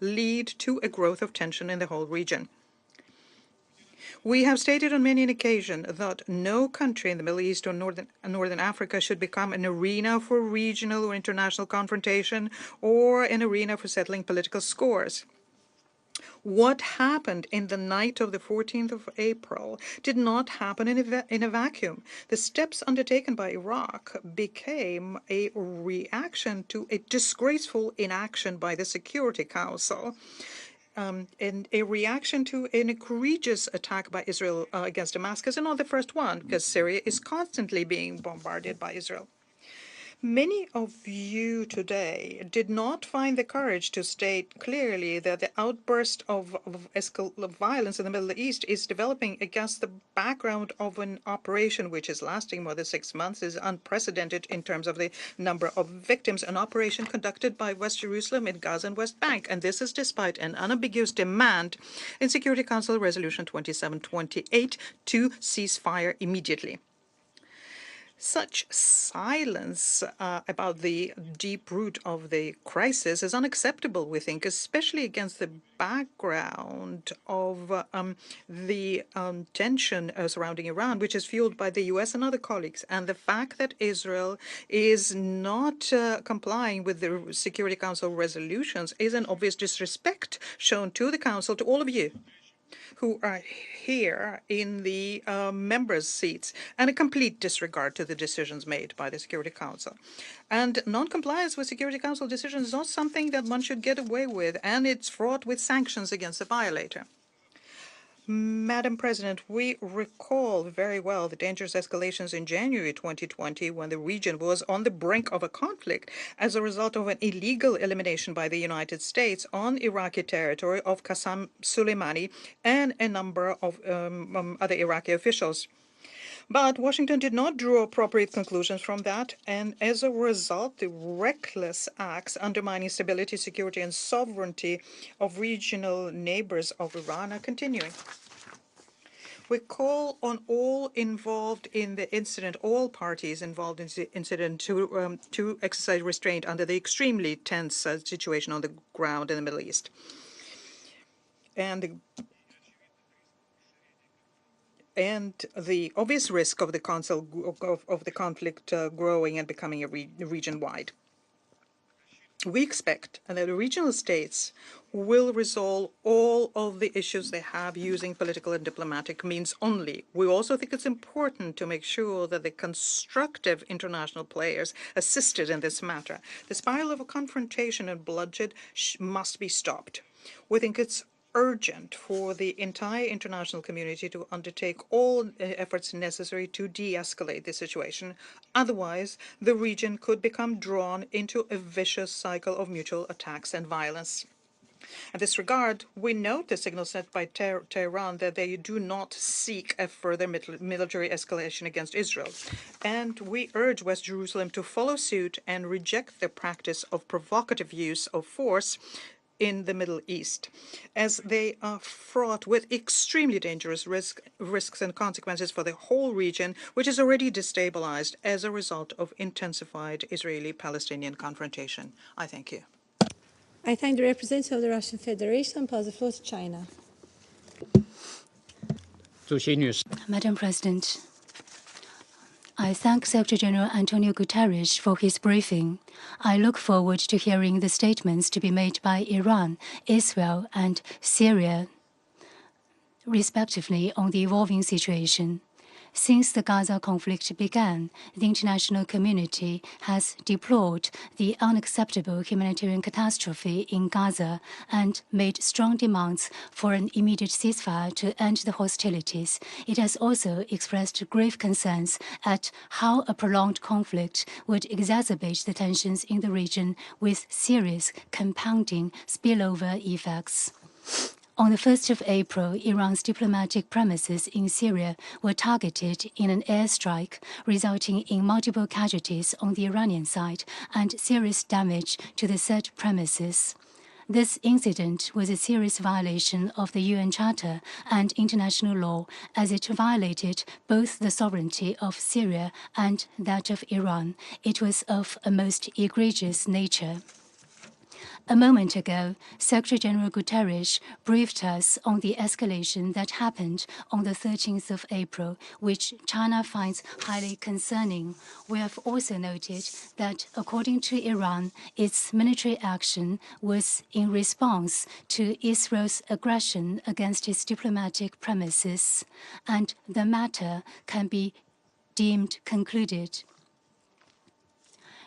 lead to a growth of tension in the whole region. We have stated on many an occasion that no country in the Middle East or Northern Africa should become an arena for regional or international confrontation or an arena for settling political scores. What happened in the night of the 14th of April did not happen in a vacuum. The steps undertaken by Iraq became a reaction to a disgraceful inaction by the Security Council. And a reaction to an egregious attack by Israel against Damascus, and not the first one, because Syria is constantly being bombarded by Israel. Many of you today did not find the courage to state clearly that the outburst of violence in the Middle East is developing against the background of an operation which is lasting more than 6 months, is unprecedented in terms of the number of victims, an operation conducted by West Jerusalem in Gaza and West Bank. And this is despite an unambiguous demand in Security Council Resolution 2728 to cease fire immediately. Such silence about the deep root of the crisis is unacceptable, we think, especially against the background of the tension surrounding Iran, which is fueled by the U.S. and other colleagues, and the fact that Israel is not complying with the Security Council resolutions is an obvious disrespect shown to the Council, to all of you who are here in the members' seats, and a complete disregard to the decisions made by the Security Council. And non-compliance with Security Council decisions is not something that one should get away with, and it's fraught with sanctions against the violator. Madam President, we recall very well the dangerous escalations in January 2020 when the region was on the brink of a conflict as a result of an illegal elimination by the United States on Iraqi territory of Qasem Soleimani and a number of other Iraqi officials. But Washington did not draw appropriate conclusions from that, and as a result, the reckless acts undermining stability, security, and sovereignty of regional neighbors of Iran are continuing. We call on all involved in the incident, all parties involved in the incident, to exercise restraint under the extremely tense situation on the ground in the Middle East. And the obvious risk of the conflict growing and becoming a region-wide. We expect that the regional states will resolve all of the issues they have using political and diplomatic means only. We also think it's important to make sure that the constructive international players assisted in this matter. The spiral of confrontation and bloodshed must be stopped. We think it's urgent for the entire international community to undertake all efforts necessary to de-escalate the situation. Otherwise, the region could become drawn into a vicious cycle of mutual attacks and violence. In this regard, we note the signal sent by Tehran that they do not seek a further military escalation against Israel. And we urge West Jerusalem to follow suit and reject the practice of provocative use of force in the Middle East, as they are fraught with extremely dangerous risks and consequences for the whole region, which is already destabilized as a result of intensified Israeli-Palestinian confrontation. I thank you. I thank the representative of the Russian Federation and pass the floor to China. Madam President, I thank Secretary General Antonio Guterres for his briefing. I look forward to hearing the statements to be made by Iran, Israel, and Syria, respectively, on the evolving situation. Since the Gaza conflict began, the international community has deplored the unacceptable humanitarian catastrophe in Gaza and made strong demands for an immediate ceasefire to end the hostilities. It has also expressed grave concerns at how a prolonged conflict would exacerbate the tensions in the region with serious compounding spillover effects. On the 1st of April, Iran's diplomatic premises in Syria were targeted in an airstrike, resulting in multiple casualties on the Iranian side and serious damage to the said premises. This incident was a serious violation of the UN Charter and international law, as it violated both the sovereignty of Syria and that of Iran. It was of a most egregious nature. A moment ago, Secretary-General Guterres briefed us on the escalation that happened on the 13th of April, which China finds highly concerning. We have also noted that, according to Iran, its military action was in response to Israel's aggression against its diplomatic premises, and the matter can be deemed concluded.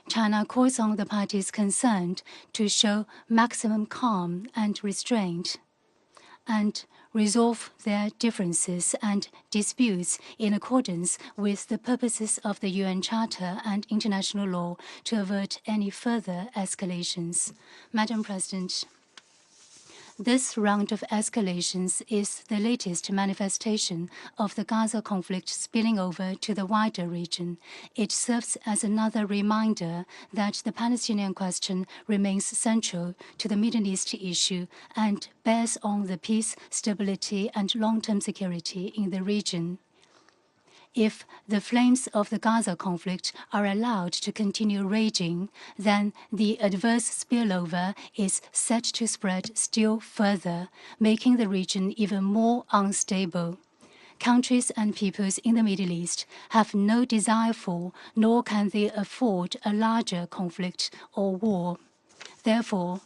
China calls on the parties concerned to show maximum calm and restraint and resolve their differences and disputes in accordance with the purposes of the UN Charter and international law to avert any further escalations. Madam President, this round of escalations is the latest manifestation of the Gaza conflict spilling over to the wider region. It serves as another reminder that the Palestinian question remains central to the Middle East issue and bears on the peace, stability, and long-term security in the region. If the flames of the Gaza conflict are allowed to continue raging, then the adverse spillover is set to spread still further, making the region even more unstable. Countries and peoples in the Middle East have no desire for, nor can they afford, a larger conflict or war. Therefore,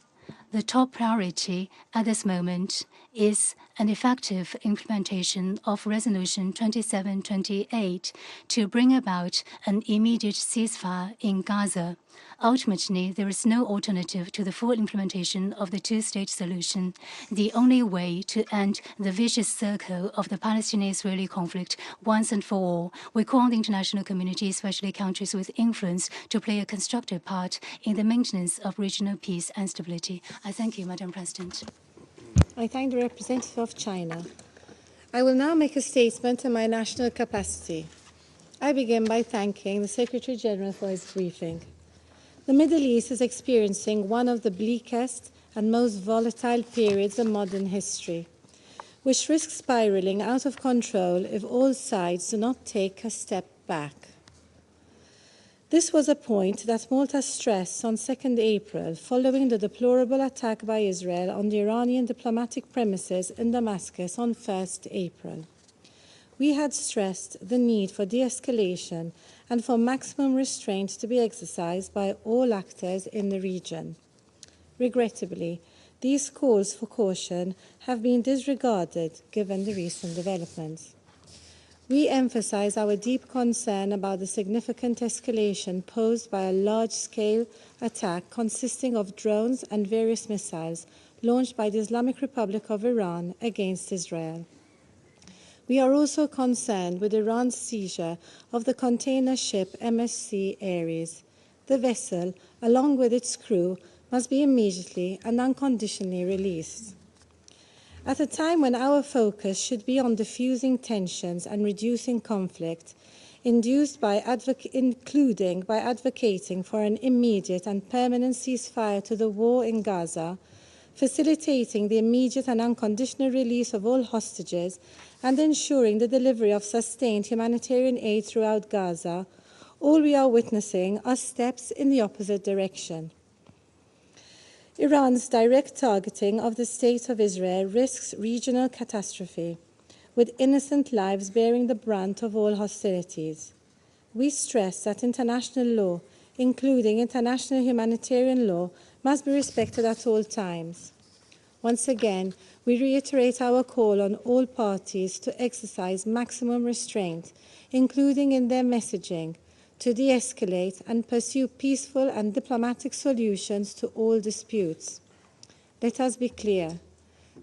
the top priority at this moment is an effective implementation of Resolution 2728 to bring about an immediate ceasefire in Gaza. Ultimately, there is no alternative to the full implementation of the two-state solution. The only way to end the vicious circle of the Palestinian-Israeli conflict once and for all. We call on the international community, especially countries with influence, to play a constructive part in the maintenance of regional peace and stability. I thank you, Madam President. I thank the representative of China. I will now make a statement in my national capacity. I begin by thanking the Secretary-General for his briefing. The Middle East is experiencing one of the bleakest and most volatile periods in modern history, which risks spiraling out of control if all sides do not take a step back. This was a point that Malta stressed on 2nd April following the deplorable attack by Israel on the Iranian diplomatic premises in Damascus on 1st April. We had stressed the need for de-escalation and for maximum restraint to be exercised by all actors in the region. Regrettably, these calls for caution have been disregarded given the recent developments. We emphasize our deep concern about the significant escalation posed by a large-scale attack consisting of drones and various missiles launched by the Islamic Republic of Iran against Israel. We are also concerned with Iran's seizure of the container ship MSC Ares. The vessel, along with its crew, must be immediately and unconditionally released. At a time when our focus should be on diffusing tensions and reducing conflict, including by advocating for an immediate and permanent ceasefire to the war in Gaza, facilitating the immediate and unconditional release of all hostages, and ensuring the delivery of sustained humanitarian aid throughout Gaza, all we are witnessing are steps in the opposite direction. Iran's direct targeting of the State of Israel risks regional catastrophe, with innocent lives bearing the brunt of all hostilities. We stress that international law, including international humanitarian law, must be respected at all times. Once again, we reiterate our call on all parties to exercise maximum restraint, including in their messaging, to de-escalate and pursue peaceful and diplomatic solutions to all disputes. Let us be clear.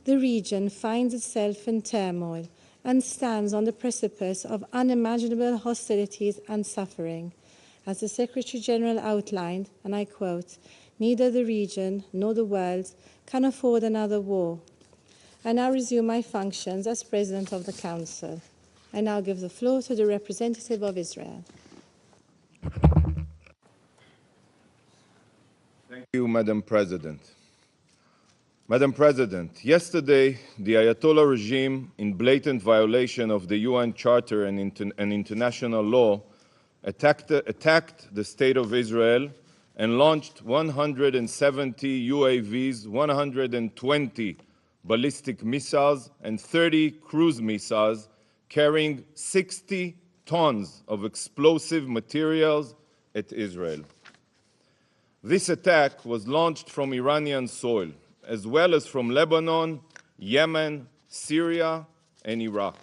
The region finds itself in turmoil and stands on the precipice of unimaginable hostilities and suffering. As the Secretary-General outlined, and I quote, "Neither the region nor the world can afford another war." I now resume my functions as President of the Council. I now give the floor to the representative of Israel. Thank you, Madam President. Madam President, yesterday, the Ayatollah regime, in blatant violation of the UN Charter and international law, attacked the State of Israel and launched 170 UAVs, 120 ballistic missiles, and 30 cruise missiles carrying 60 tons of explosive materials at Israel. This attack was launched from Iranian soil, as well as from Lebanon, Yemen, Syria, and Iraq.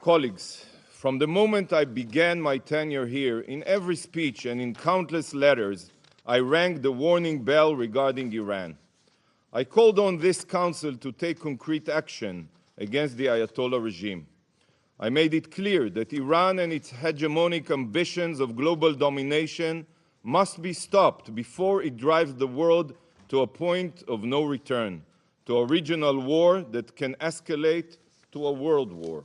Colleagues, from the moment I began my tenure here, in every speech and in countless letters, I rang the warning bell regarding Iran. I called on this Council to take concrete action against the Ayatollah regime. I made it clear that Iran and its hegemonic ambitions of global domination must be stopped before it drives the world to a point of no return, to a regional war that can escalate to a world war.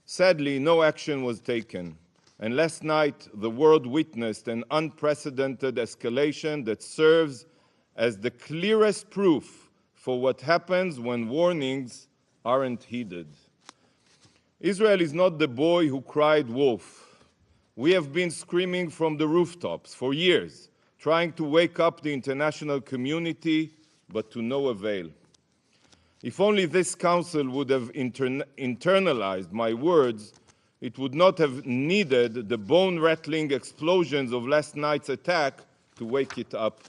Sadly, no action was taken, and last night the world witnessed an unprecedented escalation that serves as the clearest proof for what happens when warnings aren't heeded. Israel is not the boy who cried wolf. We have been screaming from the rooftops for years, trying to wake up the international community, but to no avail. If only this Council would have internalized my words, it would not have needed the bone-rattling explosions of last night's attack to wake it up.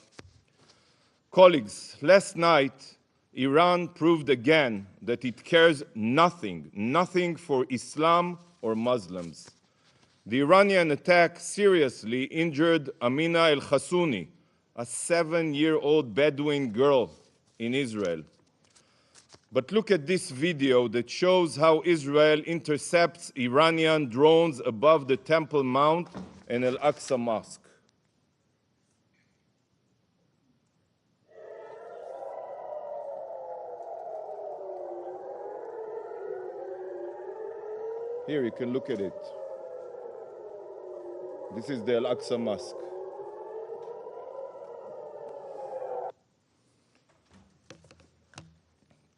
Colleagues, last night, Iran proved again that it cares nothing for Islam or Muslims. The Iranian attack seriously injured Amina al-Khassouni, a 7-year-old Bedouin girl in Israel. But look at this video that shows how Israel intercepts Iranian drones above the Temple Mount and Al-Aqsa Mosque. Here, you can look at it. This is the Al-Aqsa Mosque.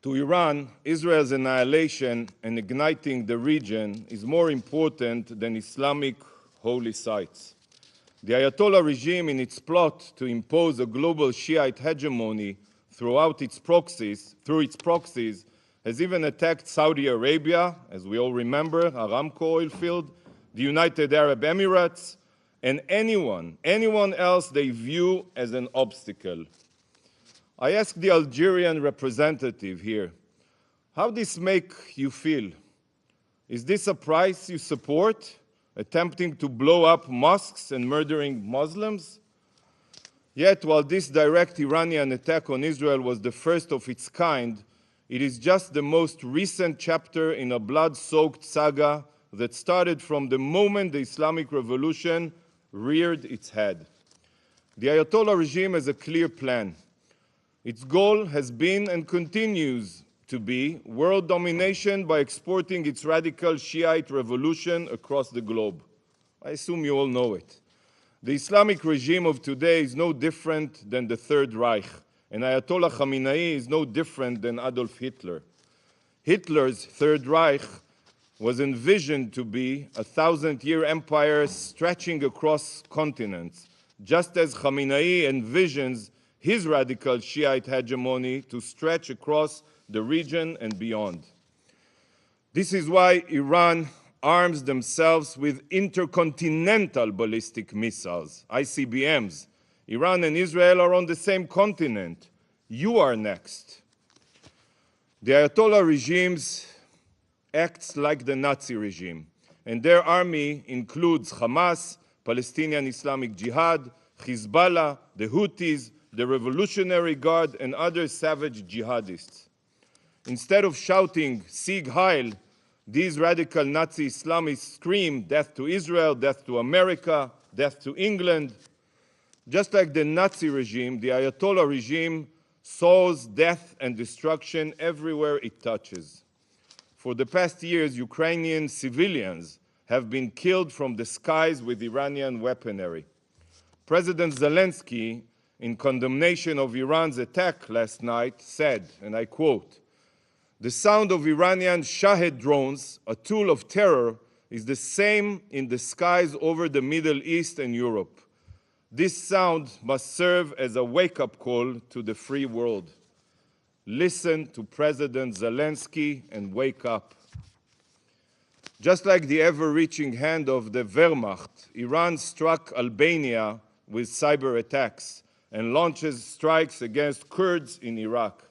To Iran, Israel's annihilation and igniting the region is more important than Islamic holy sites. The Ayatollah regime, in its plot to impose a global Shiite hegemony through its proxies, has even attacked Saudi Arabia, as we all remember, Aramco oil field, the United Arab Emirates, and anyone else they view as an obstacle. I asked the Algerian representative here, how does this make you feel? Is this a price you support, attempting to blow up mosques and murdering Muslims? Yet, while this direct Iranian attack on Israel was the first of its kind, it is just the most recent chapter in a blood-soaked saga that started from the moment the Islamic Revolution reared its head. The Ayatollah regime has a clear plan. Its goal has been and continues to be world domination by exporting its radical Shiite revolution across the globe. I assume you all know it. The Islamic regime of today is no different than the Third Reich, and Ayatollah Khamenei is no different than Adolf Hitler. Hitler's Third Reich was envisioned to be a 1,000-year empire stretching across continents, just as Khamenei envisions his radical Shiite hegemony to stretch across the region and beyond. This is why Iran arms themselves with intercontinental ballistic missiles, ICBMs. Iran and Israel are on the same continent. You are next. The Ayatollah regimes acts like the Nazi regime, and their army includes Hamas, Palestinian Islamic Jihad, Hezbollah, the Houthis, the Revolutionary Guard, and other savage jihadists. Instead of shouting, Sieg Heil, these radical Nazi Islamists scream, death to Israel, death to America, death to England. Just like the Nazi regime, the Ayatollah regime sows death and destruction everywhere it touches. For the past years, Ukrainian civilians have been killed from the skies with Iranian weaponry. President Zelensky, in condemnation of Iran's attack last night, said, and I quote, "The sound of Iranian Shahed drones, a tool of terror, is the same in the skies over the Middle East and Europe. This sound must serve as a wake-up call to the free world. Listen to President Zelensky and wake up. Just like the ever-reaching hand of the Wehrmacht, Iran struck Albania with cyber attacks and launches strikes against Kurds in Iraq.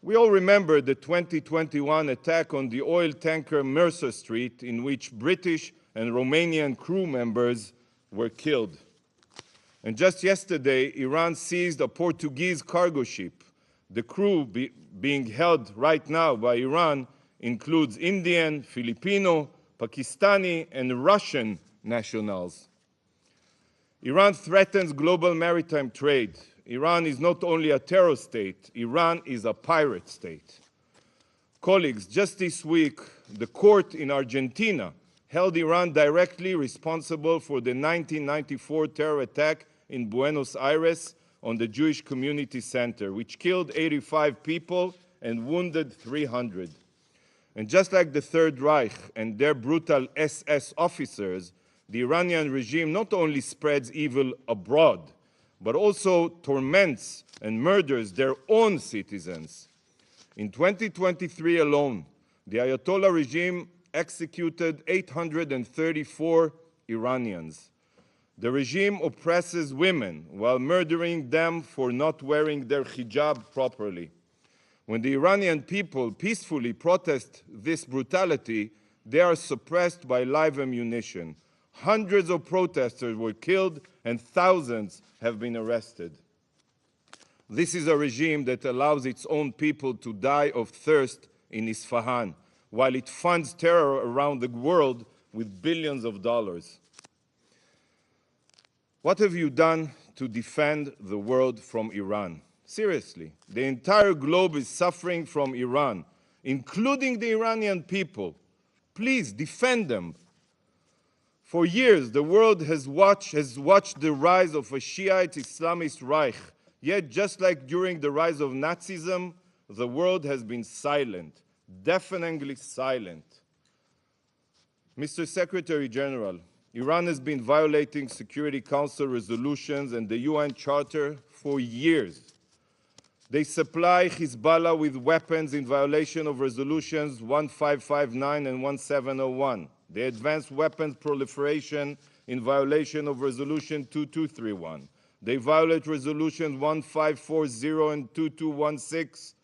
We all remember the 2021 attack on the oil tanker Mercer Street, in which British and Romanian crew members were killed. And just yesterday, Iran seized a Portuguese cargo ship. The crew being held right now by Iran includes Indian, Filipino, Pakistani, and Russian nationals. Iran threatens global maritime trade. Iran is not only a terror state, Iran is a pirate state. Colleagues, just this week, the court in Argentina held Iran directly responsible for the 1994 terror attack in Buenos Aires on the Jewish Community Center, which killed 85 people and wounded 300. And just like the Third Reich and their brutal SS officers, the Iranian regime not only spreads evil abroad, but also torments and murders their own citizens. In 2023 alone, the Ayatollah regime executed 834 Iranians. The regime oppresses women while murdering them for not wearing their hijab properly. When the Iranian people peacefully protest this brutality, they are suppressed by live ammunition. Hundreds of protesters were killed and thousands have been arrested. This is a regime that allows its own people to die of thirst in Isfahan, while it funds terror around the world with billions of dollars. What have you done to defend the world from Iran? Seriously, the entire globe is suffering from Iran, including the Iranian people. Please defend them. For years, the world has watched the rise of a Shiite Islamist Reich. Yet, just like during the rise of Nazism, the world has been silent, deafeningly silent. Mr. Secretary General, Iran has been violating Security Council resolutions and the UN Charter for years. They supply Hezbollah with weapons in violation of resolutions 1559 and 1701. They advance weapons proliferation in violation of resolution 2231. They violate resolutions 1540 and 2216.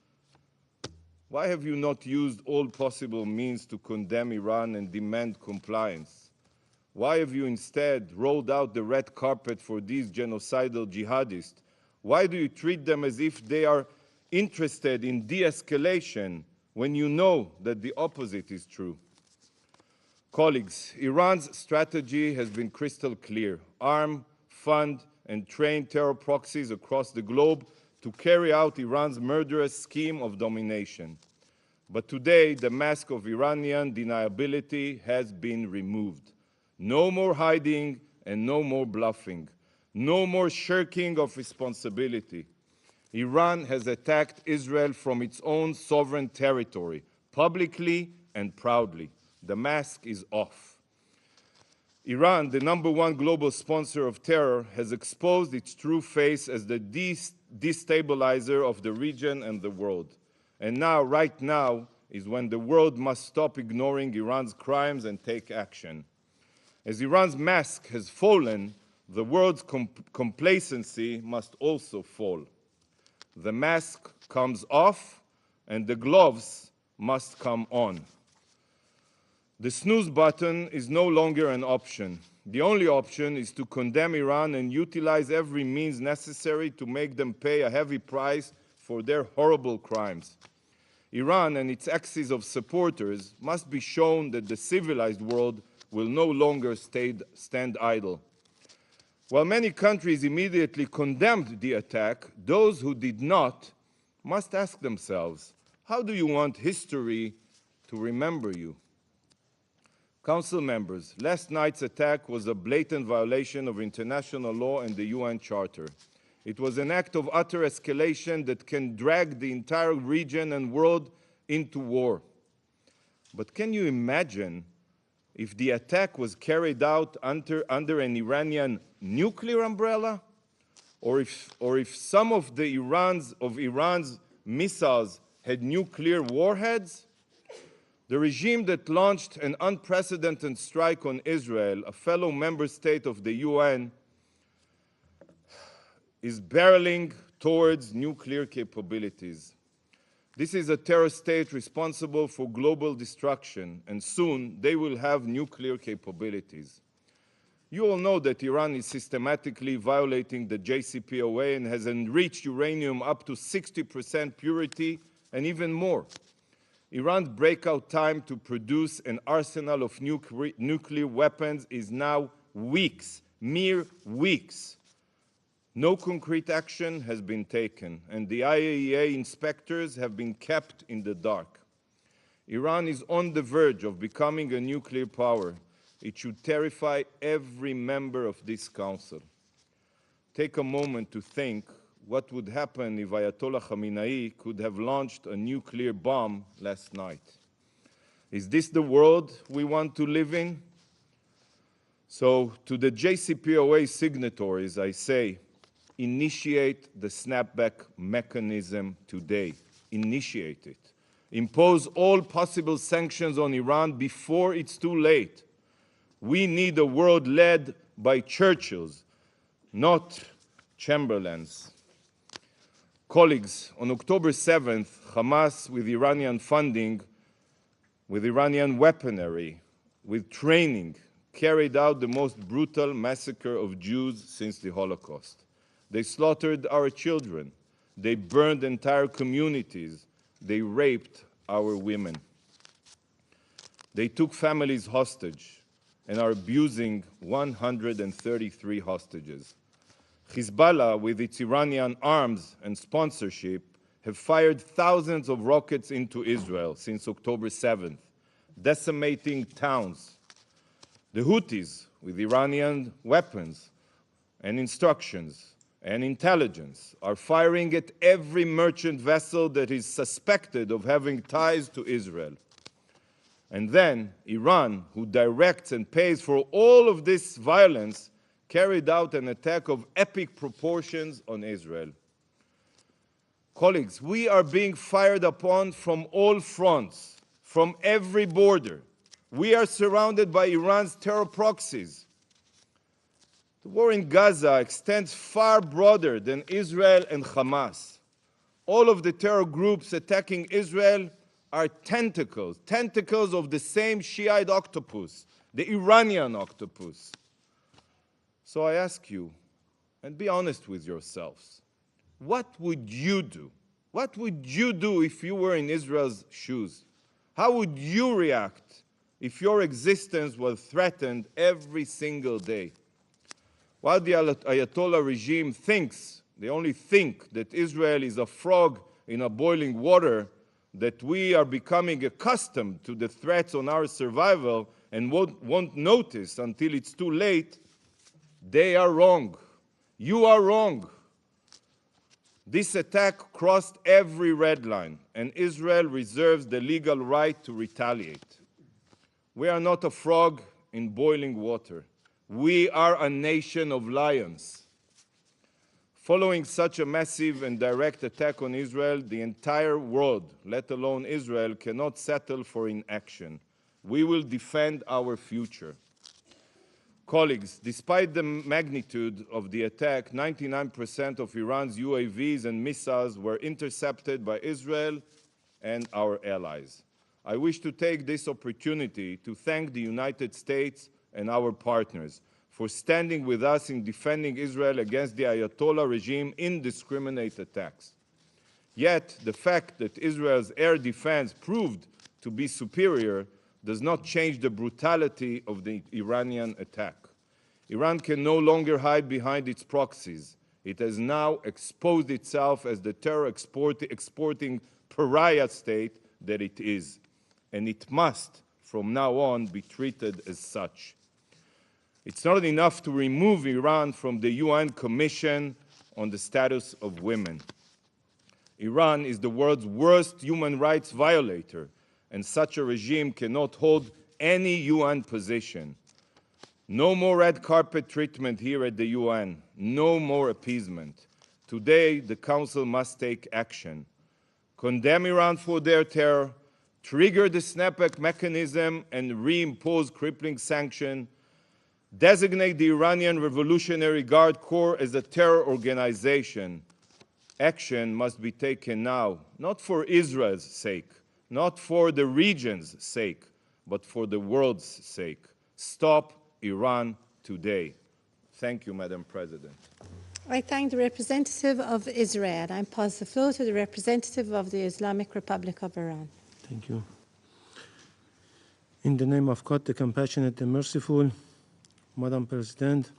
Why have you not used all possible means to condemn Iran and demand compliance? Why have you instead rolled out the red carpet for these genocidal jihadists? Why do you treat them as if they are interested in de-escalation when you know that the opposite is true? Colleagues, Iran's strategy has been crystal clear: arm, fund, and train terror proxies across the globe to carry out Iran's murderous scheme of domination. But today, the mask of Iranian deniability has been removed. No more hiding and no more bluffing. No more shirking of responsibility. Iran has attacked Israel from its own sovereign territory, publicly and proudly. The mask is off. Iran, the #1 global sponsor of terror, has exposed its true face as the destabilizer of the region and the world. And now, right now, is when the world must stop ignoring Iran's crimes and take action. As Iran's mask has fallen, the world's complacency must also fall. The mask comes off, and the gloves must come on. The snooze button is no longer an option. The only option is to condemn Iran and utilize every means necessary to make them pay a heavy price for their horrible crimes. Iran and its axis of supporters must be shown that the civilized world will no longer stand idle. While many countries immediately condemned the attack, those who did not must ask themselves, how do you want history to remember you? Council members, last night's attack was a blatant violation of international law and the UN Charter. It was an act of utter escalation that can drag the entire region and world into war. But can you imagine if the attack was carried out under an Iranian nuclear umbrella, or if some of Iran's missiles had nuclear warheads. The regime that launched an unprecedented strike on Israel, a fellow member state of the UN, is barreling towards nuclear capabilities. This is a terror state responsible for global destruction, and soon they will have nuclear capabilities. You all know that Iran is systematically violating the JCPOA and has enriched uranium up to 60% purity and even more. Iran's breakout time to produce an arsenal of nuclear weapons is now weeks, mere weeks. No concrete action has been taken, and the IAEA inspectors have been kept in the dark. Iran is on the verge of becoming a nuclear power. It should terrify every member of this council. Take a moment to think what would happen if Ayatollah Khamenei could have launched a nuclear bomb last night. Is this the world we want to live in? So, to the JCPOA signatories, I say, initiate the snapback mechanism today. Initiate it. Impose all possible sanctions on Iran before it's too late. We need a world led by Churchills, not Chamberlains. Colleagues, on October 7th, Hamas, with Iranian funding, with Iranian weaponry, with training, carried out the most brutal massacre of Jews since the Holocaust. They slaughtered our children. They burned entire communities. They raped our women. They took families hostage and are abusing 133 hostages. Hezbollah, with its Iranian arms and sponsorship, have fired thousands of rockets into Israel since October 7th, decimating towns. The Houthis, with Iranian weapons and instructions and intelligence, are firing at every merchant vessel that is suspected of having ties to Israel. And then Iran, who directs and pays for all of this violence, carried out an attack of epic proportions on Israel. Colleagues, we are being fired upon from all fronts, from every border. We are surrounded by Iran's terror proxies. The war in Gaza extends far broader than Israel and Hamas. All of the terror groups attacking Israel are tentacles of the same Shiite octopus, the Iranian octopus. So I ask you, and be honest with yourselves, what would you do? What would you do if you were in Israel's shoes? How would you react if your existence was threatened every single day? While the Ayatollah regime thinks, they only think, that Israel is a frog in a boiling water, that we are becoming accustomed to the threats on our survival and won't notice until it's too late, they are wrong. You are wrong. This attack crossed every red line, and Israel reserves the legal right to retaliate. We are not a frog in boiling water. We are a nation of lions. Following such a massive and direct attack on Israel, the entire world, let alone Israel, cannot settle for inaction. We will defend our future. Colleagues, despite the magnitude of the attack, 99% of Iran's UAVs and missiles were intercepted by Israel and our allies. I wish to take this opportunity to thank the United States and our partners for standing with us in defending Israel against the Ayatollah regime indiscriminate attacks. Yet, the fact that Israel's air defense proved to be superior does not change the brutality of the Iranian attack. Iran can no longer hide behind its proxies. It has now exposed itself as the terror exporting pariah state that it is, and it must, from now on, be treated as such. It's not enough to remove Iran from the UN Commission on the Status of Women. Iran is the world's worst human rights violator, and such a regime cannot hold any UN position. No more red carpet treatment here at the UN. No more appeasement. Today, the Council must take action. Condemn Iran for their terror, trigger the snapback mechanism and reimpose crippling sanctions, designate the Iranian Revolutionary Guard Corps as a terror organization. Action must be taken now, not for Israel's sake, not for the region's sake, but for the world's sake. Stop Iran today. Thank you, Madam President. I thank the representative of Israel. I pass the floor to the representative of the Islamic Republic of Iran. Thank you. In the name of God, the compassionate and merciful, Madam President,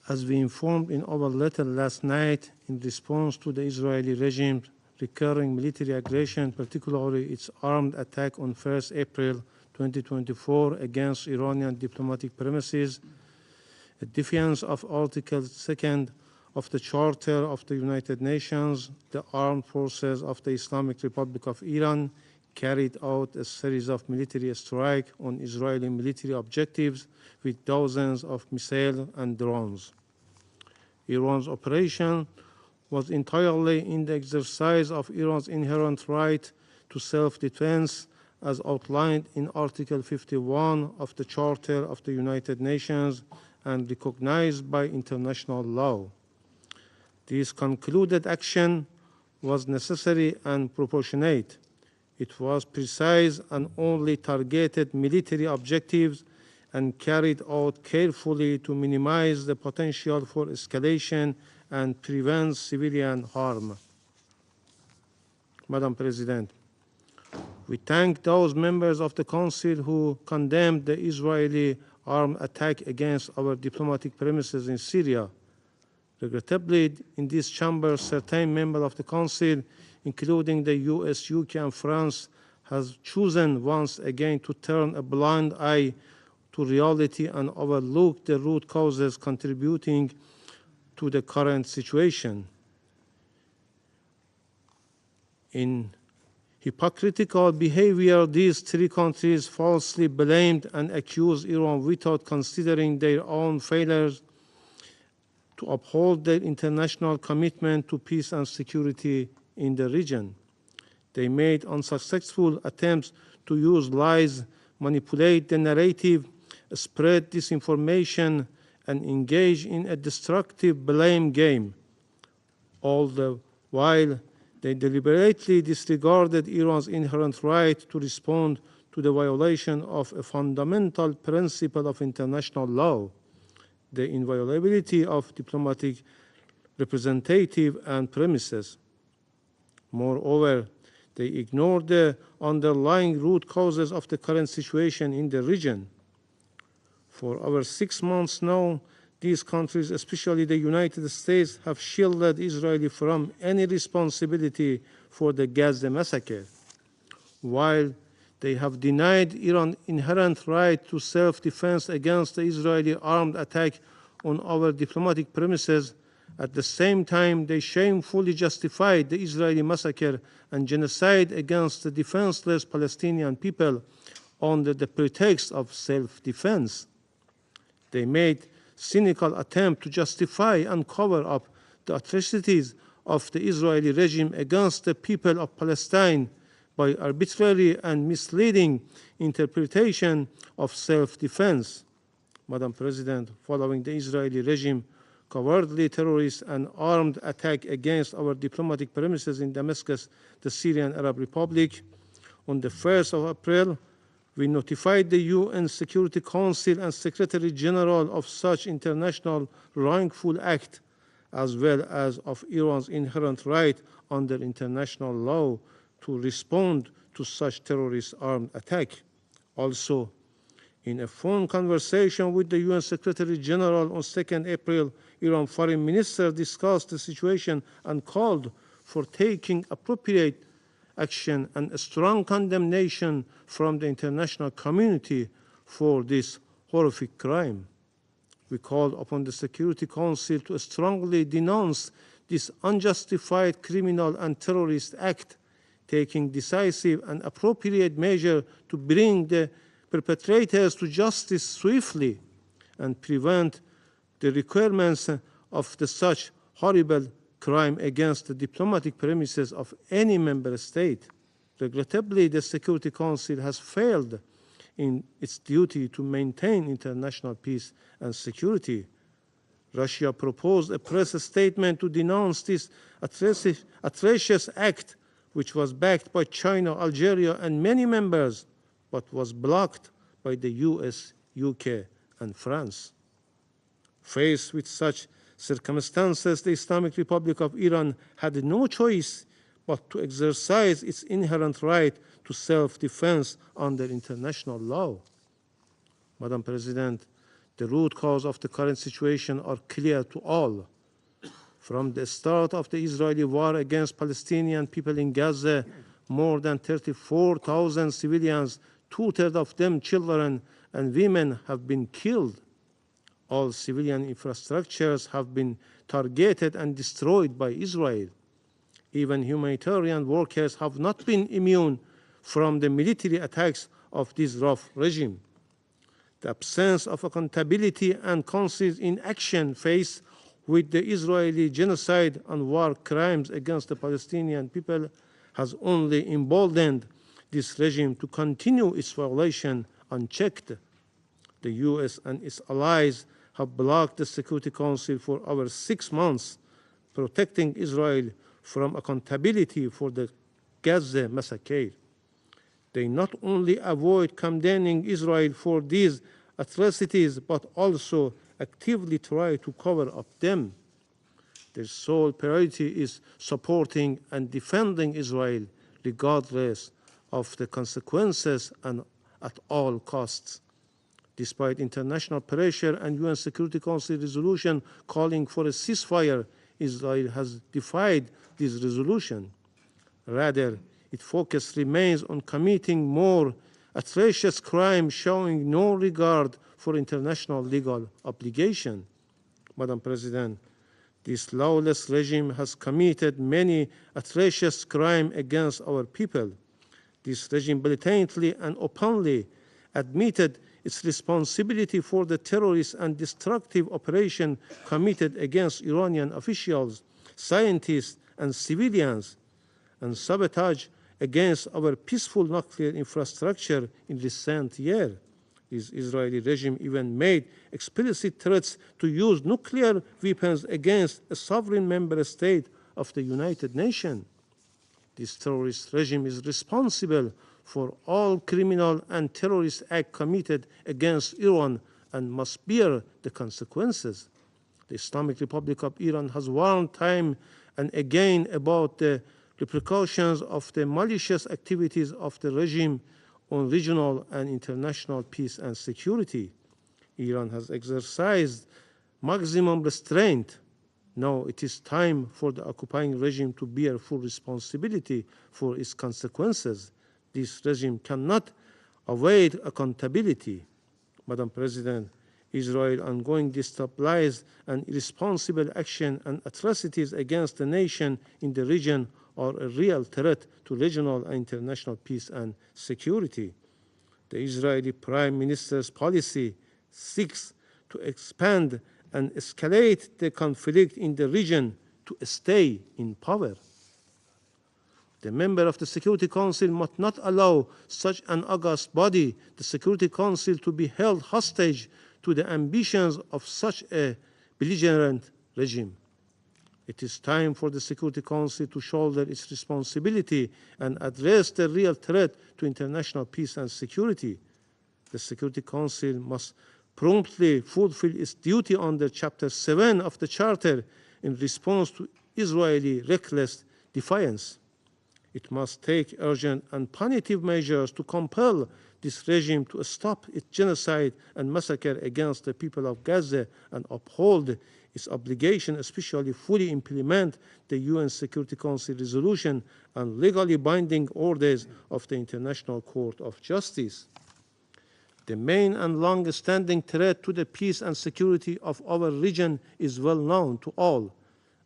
as we informed in our letter last night in response to the Israeli regime's recurring military aggression, particularly its armed attack on 1st April 2024 against Iranian diplomatic premises, a defiance of Article 2 of the Charter of the United Nations, the armed forces of the Islamic Republic of Iran carried out a series of military strikes on Israeli military objectives with dozens of missiles and drones. Iran's operation was entirely in the exercise of Iran's inherent right to self-defense as outlined in Article 51 of the Charter of the United Nations and recognized by international law. This concluded action was necessary and proportionate. It was precise and only targeted military objectives and carried out carefully to minimize the potential for escalation and prevent civilian harm. Madam President, we thank those members of the Council who condemned the Israeli armed attack against our diplomatic premises in Syria. Regrettably, in this chamber, certain members of the Council, including the US, UK, and France, has chosen once again to turn a blind eye to reality and overlook the root causes contributing to the current situation. In hypocritical behavior, these three countries falsely blamed and accused Iran without considering their own failures to uphold their international commitment to peace and security in the region. They made unsuccessful attempts to use lies, manipulate the narrative, spread disinformation, and engage in a destructive blame game. All the while, they deliberately disregarded Iran's inherent right to respond to the violation of a fundamental principle of international law, the inviolability of diplomatic representative and premises. Moreover, they ignored the underlying root causes of the current situation in the region. For over 6 months now, these countries, especially the United States, have shielded Israel from any responsibility for the Gaza massacre, while they have denied Iran's inherent right to self-defense against the Israeli armed attack on our diplomatic premises. At the same time, they shamefully justified the Israeli massacre and genocide against the defenseless Palestinian people under the pretext of self-defense. They made cynical attempt to justify and cover up the atrocities of the Israeli regime against the people of Palestine by arbitrary and misleading interpretation of self-defense. Madam President, following the Israeli regime cowardly terrorist and armed attack against our diplomatic premises in Damascus, the Syrian Arab Republic, on the 1st of April, we notified the UN Security Council and Secretary General of such international wrongful act, as well as of Iran's inherent right under international law to respond to such terrorist armed attack. Also, in a phone conversation with the UN Secretary General on 2nd April, Iran Foreign Minister discussed the situation and called for taking appropriate action and a strong condemnation from the international community for this horrific crime. We called upon the Security Council to strongly denounce this unjustified criminal and terrorist act, taking decisive and appropriate measure to bring the perpetrators to justice swiftly and prevent the requirements of such horrible crime against the diplomatic premises of any member state. Regrettably, the Security Council has failed in its duty to maintain international peace and security. Russia proposed a press statement to denounce this atrocious act, which was backed by China, Algeria, and many members, but was blocked by the US, UK, and France. Faced with such circumstances, the Islamic Republic of Iran had no choice but to exercise its inherent right to self-defense under international law. Madam President, the root cause of the current situation are clear to all. From the start of the Israeli war against Palestinian people in Gaza, more than 34,000 civilians, 2/3 of them children and women, have been killed. All civilian infrastructures have been targeted and destroyed by Israel. Even humanitarian workers have not been immune from the military attacks of this rough regime. The absence of accountability and conscious inaction faced with the Israeli genocide and war crimes against the Palestinian people has only emboldened this regime to continue its violation unchecked. The US and its allies have blocked the Security Council for over 6 months, protecting Israel from accountability for the Gaza massacre. They not only avoid condemning Israel for these atrocities, but also actively try to cover up them. Their sole priority is supporting and defending Israel, regardless of the consequences and at all costs. Despite international pressure and UN Security Council resolution calling for a ceasefire, Israel has defied this resolution. Rather, its focus remains on committing more atrocious crimes, showing no regard for international legal obligation. Madam President, this lawless regime has committed many atrocious crimes against our people. This regime blatantly and openly admitted its responsibility for the terrorist and destructive operation committed against Iranian officials, scientists, and civilians, and sabotage against our peaceful nuclear infrastructure in recent years. This Israeli regime even made explicit threats to use nuclear weapons against a sovereign member state of the United Nations. This terrorist regime is responsible for all criminal and terrorist acts committed against Iran and must bear the consequences. The Islamic Republic of Iran has warned time and again about the repercussions of the malicious activities of the regime on regional and international peace and security. Iran has exercised maximum restraint. Now it is time for the occupying regime to bear full responsibility for its consequences. This regime cannot avoid accountability. Madam President, Israel's ongoing destabilized and irresponsible action and atrocities against the nation in the region are a real threat to regional and international peace and security. The Israeli Prime Minister's policy seeks to expand and escalate the conflict in the region to stay in power. The member of the Security Council must not allow such an august body, the Security Council, to be held hostage to the ambitions of such a belligerent regime. It is time for the Security Council to shoulder its responsibility and address the real threat to international peace and security. The Security Council must promptly fulfill its duty under Chapter 7 of the Charter in response to Israeli reckless defiance. It must take urgent and punitive measures to compel this regime to stop its genocide and massacre against the people of Gaza and uphold its obligation, especially fully implement the UN Security Council resolution and legally binding orders of the International Court of Justice. The main and long-standing threat to the peace and security of our region is well known to all,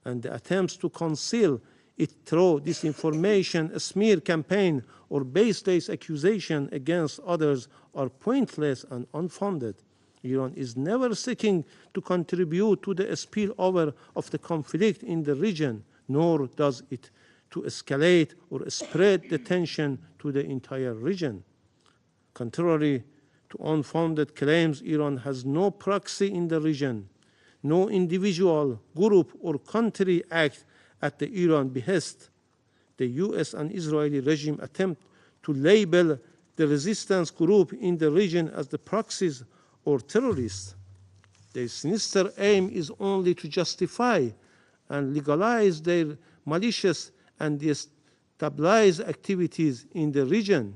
and the attempts to conceal it through disinformation, a smear campaign, or baseless accusation against others are pointless and unfounded. Iran is never seeking to contribute to the spillover of the conflict in the region, nor does it to escalate or spread the tension to the entire region. Contrary to unfounded claims, Iran has no proxy in the region. No individual, group, or country act at the Iran behest. The US and Israeli regime attempt to label the resistance group in the region as the proxies or terrorists. Their sinister aim is only to justify and legalize their malicious and destabilize activities in the region.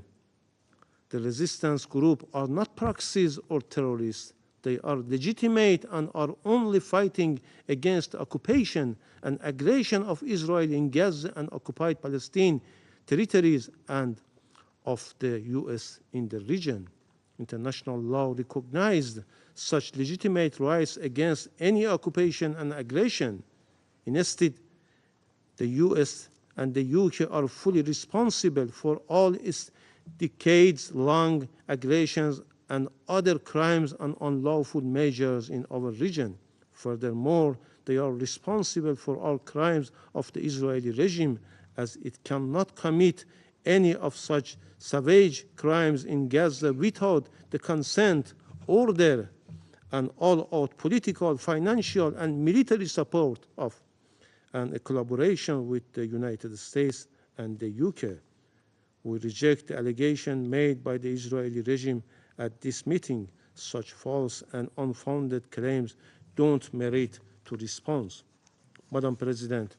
The resistance group are not proxies or terrorists. They are legitimate and are only fighting against the occupation and aggression of Israel in Gaza and occupied Palestine territories and of the US in the region. International law recognized such legitimate rights against any occupation and aggression. Instead, the US and the UK are fully responsible for all its decades-long aggressions and other crimes and unlawful measures in our region. Furthermore, they are responsible for all crimes of the Israeli regime, as it cannot commit any of such savage crimes in Gaza without the consent, order, and all-out political, financial, and military support of and a collaboration with the United States and the UK. We reject the allegation made by the Israeli regime at this meeting. Such false and unfounded claims don't merit to response. Madam President,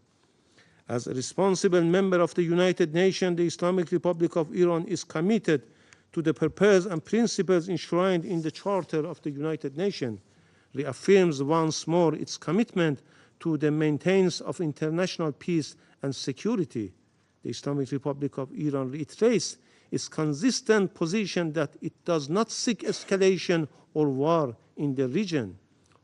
as a responsible member of the United Nations, the Islamic Republic of Iran is committed to the purpose and principles enshrined in the Charter of the United Nations, reaffirms once more its commitment to the maintenance of international peace and security. The Islamic Republic of Iran reiterates its consistent position that it does not seek escalation or war in the region,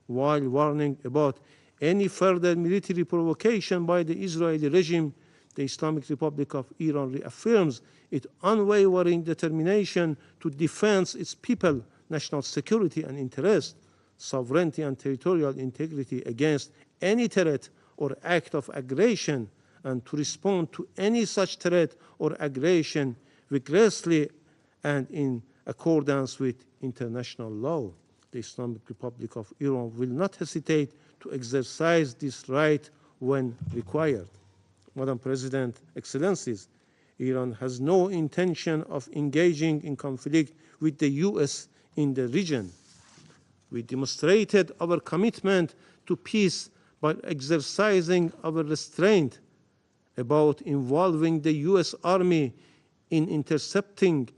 while warning about any further military provocation by the Israeli regime. The Islamic Republic of Iran reaffirms its unwavering determination to defend its people, national security and interest, sovereignty and territorial integrity against any threat or act of aggression, and to respond to any such threat or aggression vigorously and in accordance with international law. The Islamic Republic of Iran will not hesitate to exercise this right when required. Madam President, Excellencies, Iran has no intention of engaging in conflict with the US in the region. We demonstrated our commitment to peace by exercising our restraint about involving the US Army in intercepting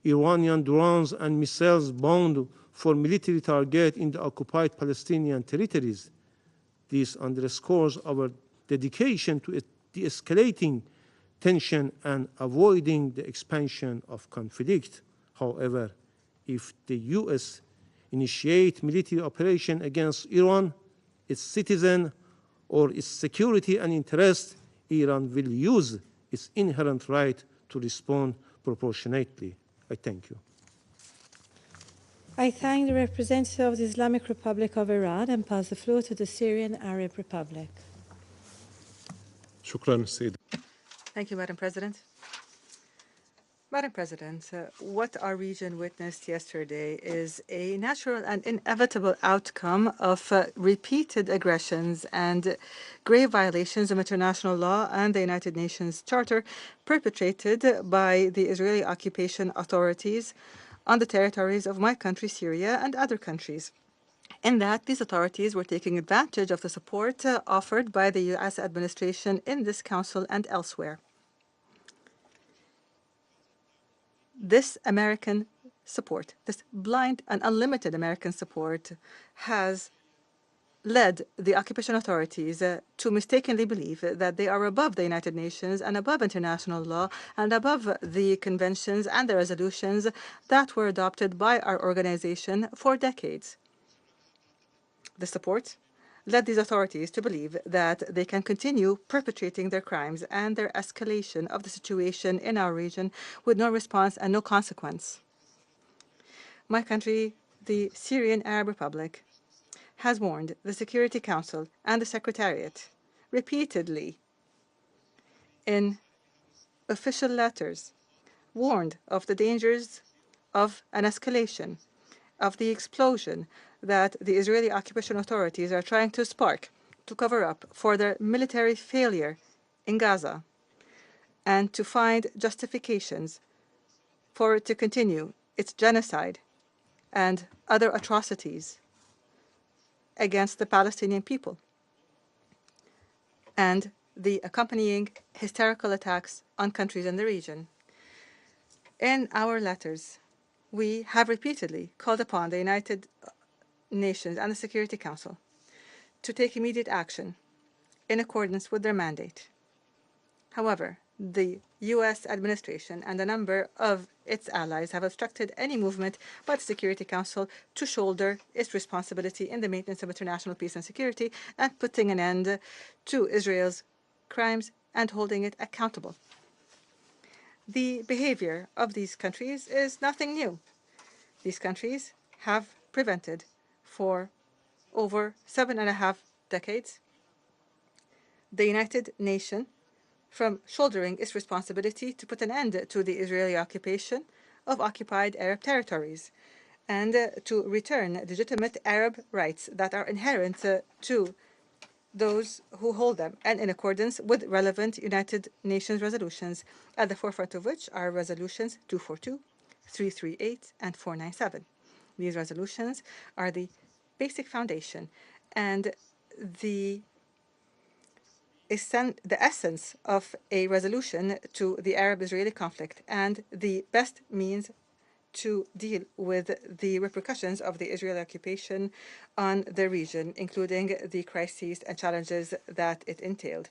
Iranian drones and missiles bound for military targets in the occupied Palestinian territories. This underscores our dedication to de-escalating tension and avoiding the expansion of conflict. However, if the US initiate military operation against Iran, its citizen, or its security and interest, Iran will use its inherent right to respond proportionately. I thank you. I thank the representative of the Islamic Republic of Iran and pass the floor to the Syrian Arab Republic. Thank you, Madam President. Madam President, what our region witnessed yesterday is a natural and inevitable outcome of repeated aggressions and grave violations of international law and the United Nations Charter perpetrated by the Israeli occupation authorities on the territories of my country, Syria, and other countries. In that, these authorities were taking advantage of the support offered by the U.S. administration in this council and elsewhere. This American support, this blind and unlimited American support, has led the occupation authorities to mistakenly believe that they are above the United Nations and above international law and above the conventions and the resolutions that were adopted by our organization for decades. The support led these authorities to believe that they can continue perpetrating their crimes and their escalation of the situation in our region with no response and no consequence. My country, the Syrian Arab Republic, has warned the Security Council and the Secretariat repeatedly in official letters, warned of the dangers of an escalation, of the explosion that the Israeli occupation authorities are trying to spark to cover up for their military failure in Gaza and to find justifications for it to continue its genocide and other atrocities against the Palestinian people and the accompanying hysterical attacks on countries in the region. In our letters, we have repeatedly called upon the United Nations and the Security Council to take immediate action in accordance with their mandate. However, the U.S. administration and a number of its allies have obstructed any movement by the Security Council to shoulder its responsibility in the maintenance of international peace and security and putting an end to Israel's crimes and holding it accountable. The behavior of these countries is nothing new. These countries have prevented for over 7.5 decades the United Nations from shouldering its responsibility to put an end to the Israeli occupation of occupied Arab territories and to return legitimate Arab rights that are inherent to those who hold them, and in accordance with relevant United Nations resolutions, at the forefront of which are resolutions 242, 338, and 497. These resolutions are the basic foundation and the essence of a resolution to the Arab-Israeli conflict and the best means to deal with the repercussions of the Israeli occupation on the region, including the crises and challenges that it entailed.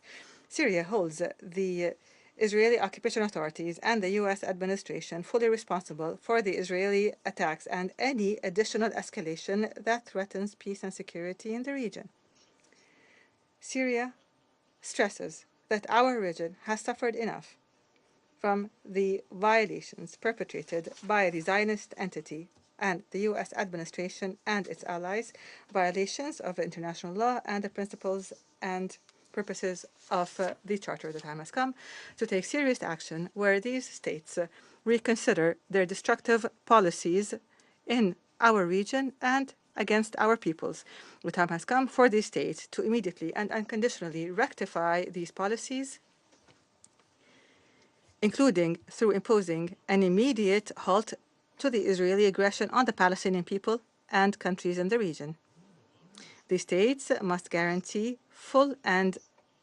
Syria holds the Israeli occupation authorities and the U.S. administration fully responsible for the Israeli attacks and any additional escalation that threatens peace and security in the region. Syria stresses that our region has suffered enough from the violations perpetrated by the Zionist entity and the U.S. administration and its allies, violations of international law and the principles and purposes of the Charter. The time has come to take serious action where these states reconsider their destructive policies in our region and against our peoples. The time has come for these states to immediately and unconditionally rectify these policies, including through imposing an immediate halt to the Israeli aggression on the Palestinian people and countries in the region. The states must guarantee full and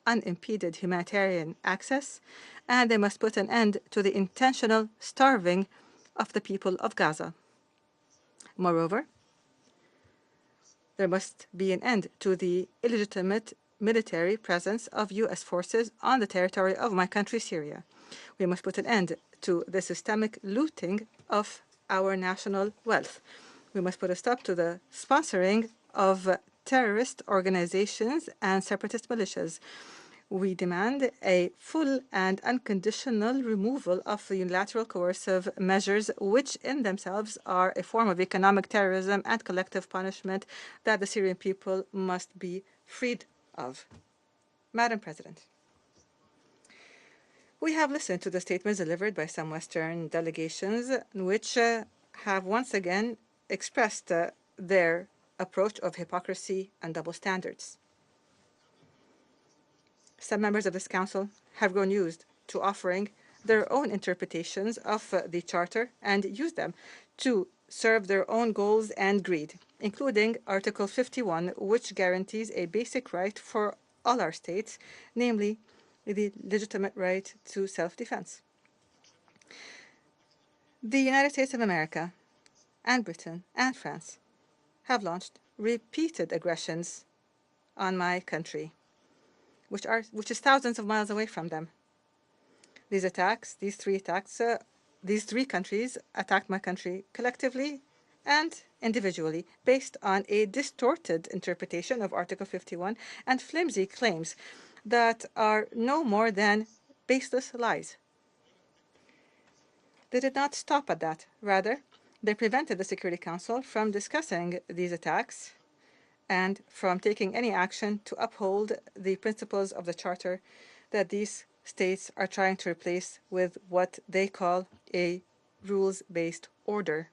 unimpeded humanitarian access, and they must put an end to the intentional starving of the people of Gaza. Moreover, there must be an end to the illegitimate military presence of U.S. forces on the territory of my country, Syria. We must put an end to the systemic looting of our national wealth. We must put a stop to the sponsoring of terrorist organizations and separatist militias. We demand a full and unconditional removal of the unilateral coercive measures, which in themselves are a form of economic terrorism and collective punishment that the Syrian people must be freed of. Madam President, we have listened to the statements delivered by some Western delegations, which have once again expressed their approach of hypocrisy and double standards. Some members of this Council have grown used to offering their own interpretations of the Charter and use them to serve their own goals and greed, including Article 51, which guarantees a basic right for all our states, namely the legitimate right to self-defense. The United States of America and Britain and France have launched repeated aggressions on my country, which is thousands of miles away from them. These three countries attacked my country collectively and individually based on a distorted interpretation of Article 51 and flimsy claims that are no more than baseless lies. They did not stop at that. Rather, they prevented the Security Council from discussing these attacks and from taking any action to uphold the principles of the Charter that these states are trying to replace with what they call a rules-based order.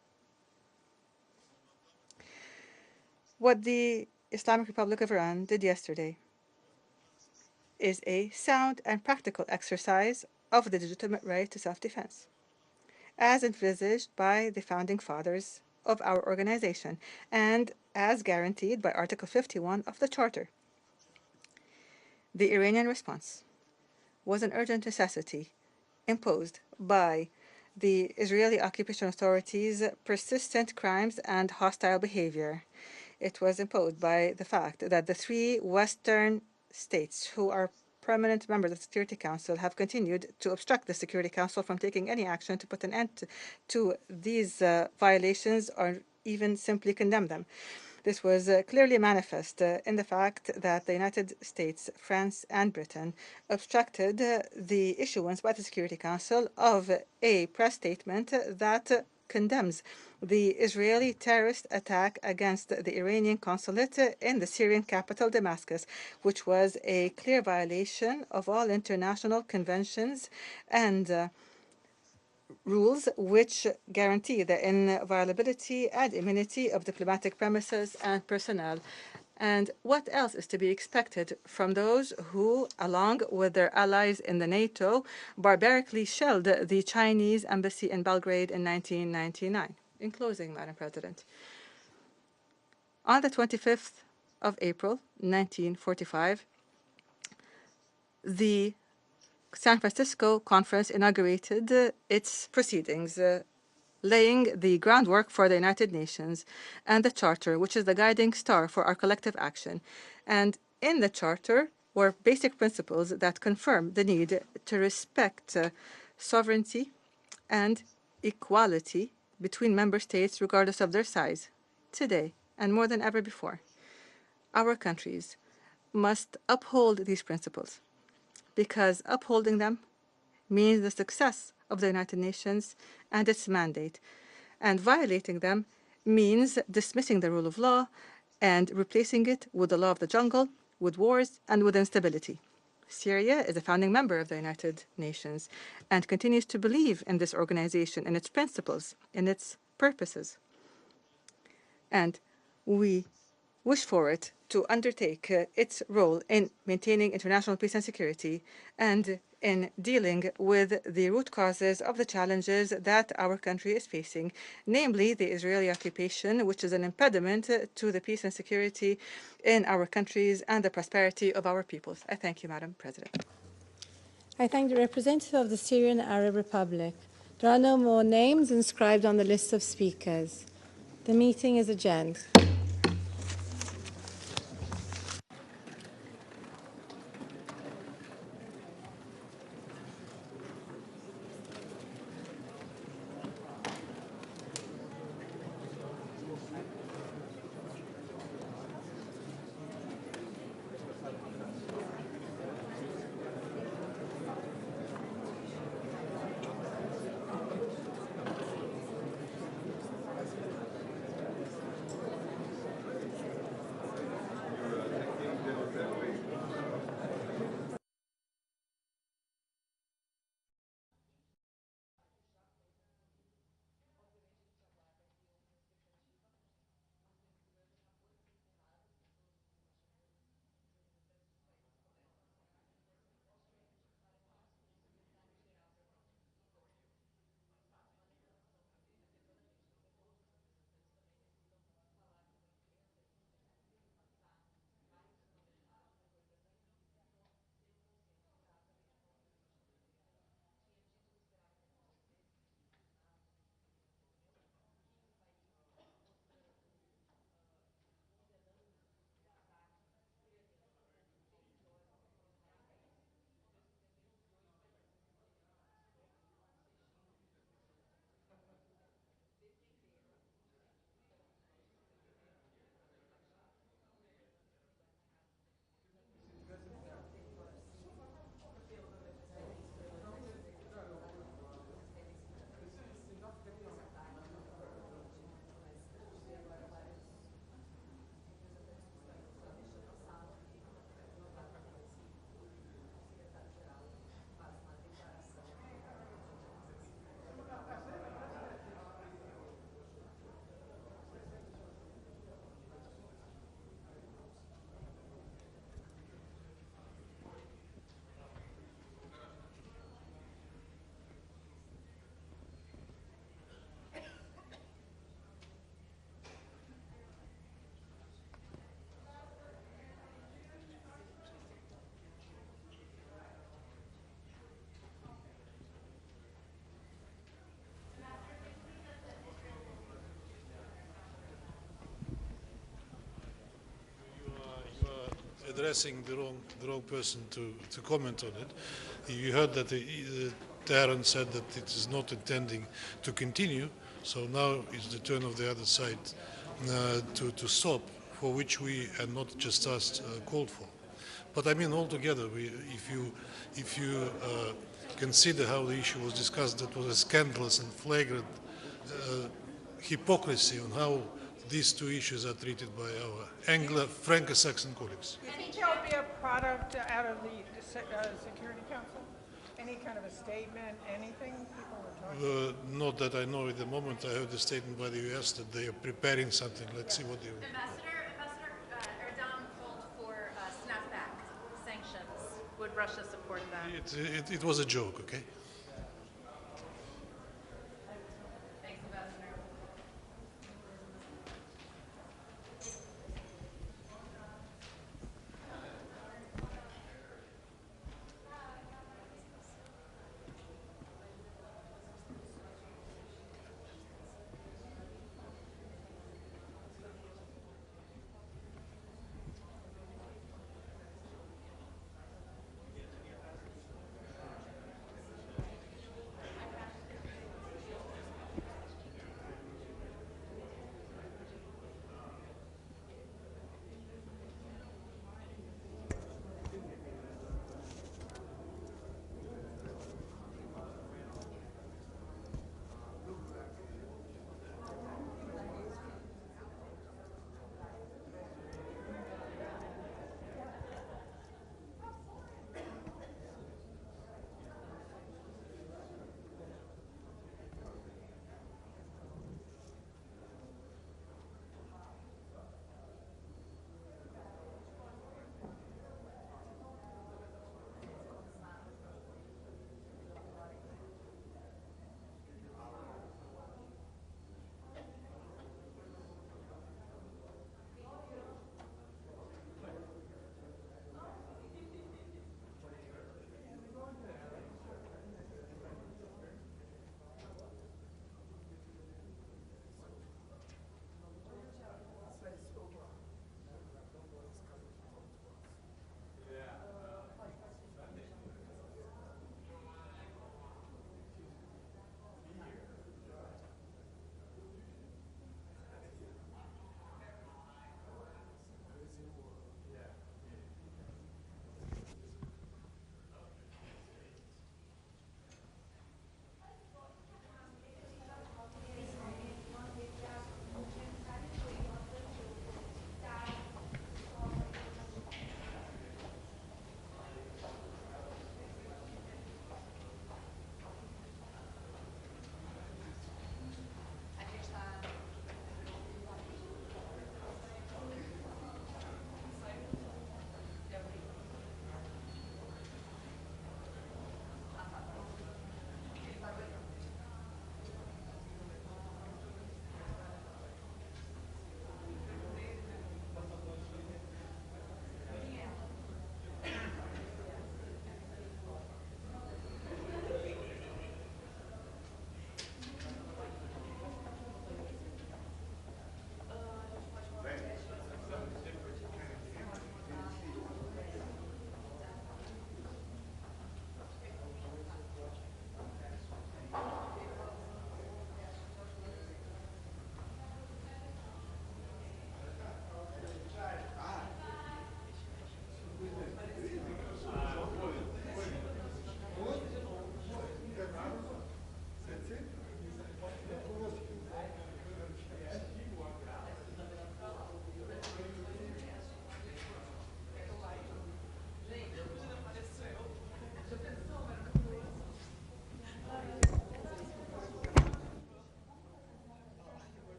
What the Islamic Republic of Iran did yesterday is a sound and practical exercise of the legitimate right to self-defense, as envisaged by the founding fathers of our organization and as guaranteed by Article 51 of the Charter. The Iranian response was an urgent necessity imposed by the Israeli occupation authorities' persistent crimes and hostile behavior. It was imposed by the fact that the three Western states who are permanent members of the Security Council have continued to obstruct the Security Council from taking any action to put an end to these violations or even simply condemn them. This was clearly manifest in the fact that the United States, France, and Britain obstructed the issuance by the Security Council of a press statement that condemns the Israeli terrorist attack against the Iranian consulate in the Syrian capital, Damascus, which was a clear violation of all international conventions and rules which guarantee the inviolability and immunity of diplomatic premises and personnel. And what else is to be expected from those who, along with their allies in the NATO, barbarically shelled the Chinese embassy in Belgrade in 1999? In closing, Madam President, on the 25th of April, 1945, the San Francisco Conference inaugurated its proceedings, laying the groundwork for the United Nations and the Charter, which is the guiding star for our collective action. And in the Charter were basic principles that confirm the need to respect sovereignty and equality between member states regardless of their size. Today, and more than ever before, our countries must uphold these principles, because upholding them means the success of the United Nations and its mandate, and violating them means dismissing the rule of law and replacing it with the law of the jungle, with wars, and with instability. Syria is a founding member of the United Nations and continues to believe in this organization, in its principles, in its purposes. And we wish for it to undertake its role in maintaining international peace and security and in dealing with the root causes of the challenges that our country is facing, namely the Israeli occupation, which is an impediment to the peace and security in our countries and the prosperity of our peoples. I thank you, Madam President. I thank the representative of the Syrian Arab Republic. There are no more names inscribed on the list of speakers. The meeting is adjourned. addressing the wrong person to comment on it. You heard that Tehran said that it is not intending to continue, so now it's the turn of the other side to stop, for which we, and not just us, called for. But I mean, altogether, if you consider how the issue was discussed, that was a scandalous and flagrant hypocrisy on how these two issues are treated by our Franco-Saxon colleagues. Do you think there'll be a product out of the Security Council? Any kind of a statement, anything people were talking about? Not that I know at the moment. I heard the statement by the US that they are preparing something. Let's see what they will. Ambassador Erdogan called for snapback sanctions. Would Russia support that? It was a joke, okay? Thanks, Ambassador.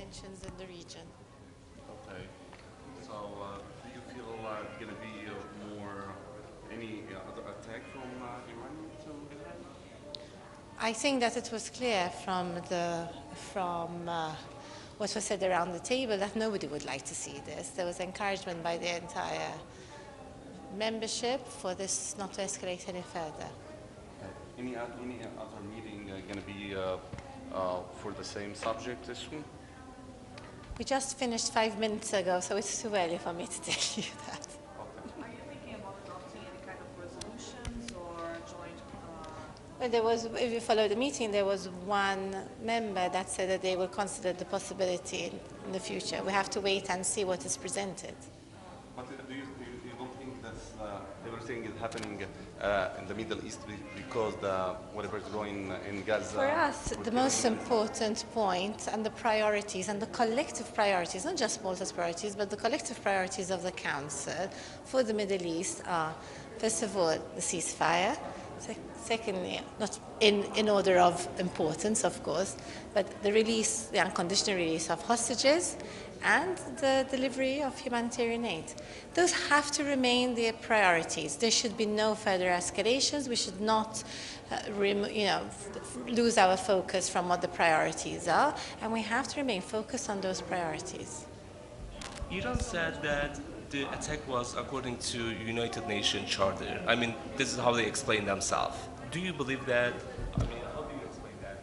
tensions in the region. Okay. So, do you feel going to be any other attack from Iran to Israel? I think that it was clear from what was said around the table that nobody would like to see this. There was encouragement by the entire membership for this not to escalate any further. Any other meeting going to be for the same subject this week? We just finished 5 minutes ago, so it's too early for me to tell you that. Are you thinking about adopting any kind of resolutions or joint? Well, there was, if you follow the meeting, there was one member that said that they will consider the possibility in the future. We have to wait and see what is presented. But do you don't think that everything is happening in the Middle East because whatever is going in Gaza? For us, the most important point and the priorities and the collective priorities, not just Malta's priorities, but the collective priorities of the Council for the Middle East are, first of all, the ceasefire. Secondly, not in order of importance, of course, but the release, the unconditional release of hostages and the delivery of humanitarian aid. Those have to remain their priorities. There should be no further escalations. We should not lose our focus from what the priorities are, and we have to remain focused on those priorities. Iran said that the attack was according to United Nations Charter. I mean, this is how they explain themselves. Do you believe that? I mean, how do you explain that?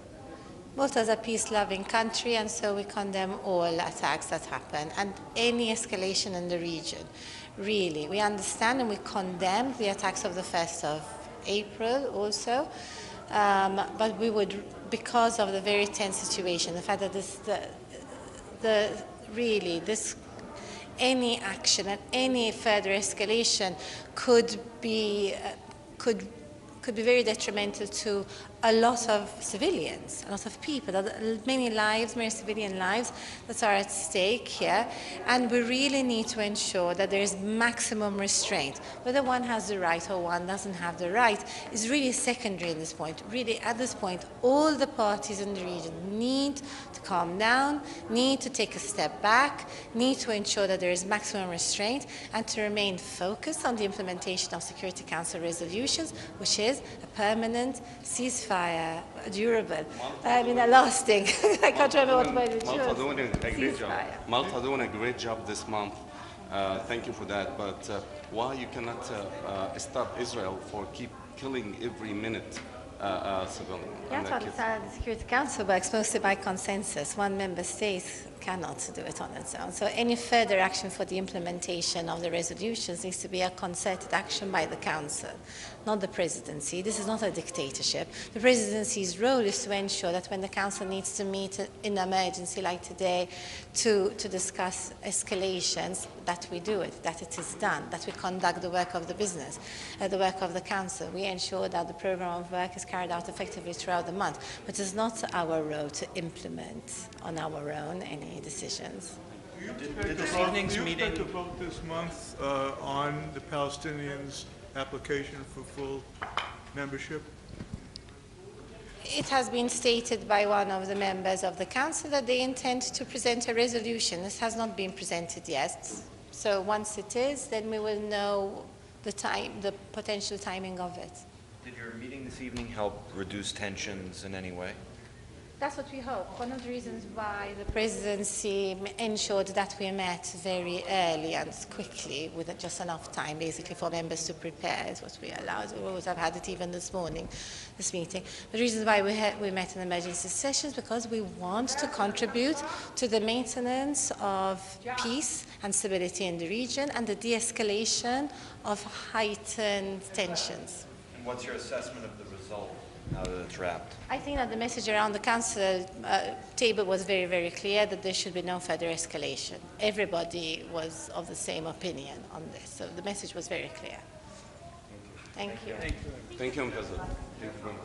Malta is a peace-loving country, and so we condemn all attacks that happen and any escalation in the region. Really, we understand and we condemn the attacks of the 1st of April also, but we would, because of the very tense situation, the fact that any action and any further escalation could be very detrimental to a lot of civilians, a lot of people, many lives, many civilian lives that are at stake here. And we really need to ensure that there is maximum restraint. Whether one has the right or one doesn't have the right is really secondary at this point. Really, at this point, all the parties in the region need to calm down, need to take a step back, need to ensure that there is maximum restraint, and to remain focused on the implementation of Security Council resolutions, which is a permanent ceasefire, durable, lasting. I can't remember what word it was. Malta doing a great job. Malta doing a great job this month. Thank you for that. But why you cannot stop Israel for keep killing every minute civilian? You have to understand the Security Council works mostly by consensus. One member state cannot do it on its own. So any further action for the implementation of the resolutions needs to be a concerted action by the Council, not the Presidency. This is not a dictatorship. The Presidency's role is to ensure that when the Council needs to meet in emergency like today to discuss escalations, that we do it, that it is done, that we conduct the work of the business, the work of the Council. We ensure that the program of work is carried out effectively throughout the month. But it is not our role to implement on our own any decisions. Did this evening's meeting to vote this month on the Palestinians' application for full membership? It has been stated by one of the members of the Council that they intend to present a resolution. This has not been presented yet. So once it is, then we will know the potential timing of it. Did your meeting this evening help reduce tensions in any way? That's what we hope. One of the reasons why the Presidency ensured that we met very early and quickly with just enough time basically for members to prepare is what we allowed. We would have had it even this morning, this meeting. The reasons why we met in emergency sessions because we want to contribute to the maintenance of peace and stability in the region and the de-escalation of heightened tensions. And what's your assessment of the result now that it's wrapped? I think that the message around the Council table was very, very clear that there should be no further escalation. Everybody was of the same opinion on this, so the message was very clear. Thank you. Thank you, President. Thank you very much.